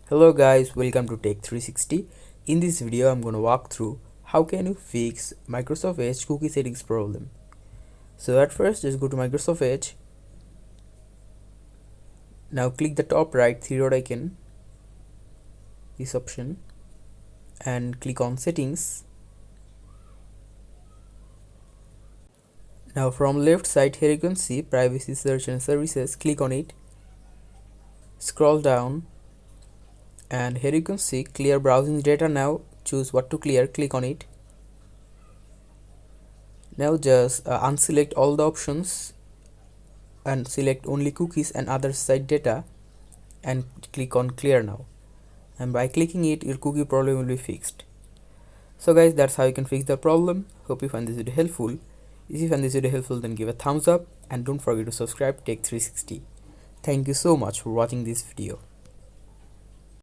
Hello guys, welcome to Tech 360. In this video I'm going to walk through how can you fix Microsoft Edge cookie settings problem. So at first just go to Microsoft Edge. Now click the top right three dot icon, this option, and click on settings. Now from left side here you can see privacy, search and services. Click on it, scroll down, and here you can see clear browsing data. Now choose what to clear, click on it. Now just unselect all the options and select only cookies and other site data and click on clear now, and by clicking it your cookie problem will be fixed. So guys, that's how you can fix the problem. Hope you find this video helpful. If you find this video helpful, then give a thumbs up and don't forget to subscribe Tech 360. Thank you so much for watching this video.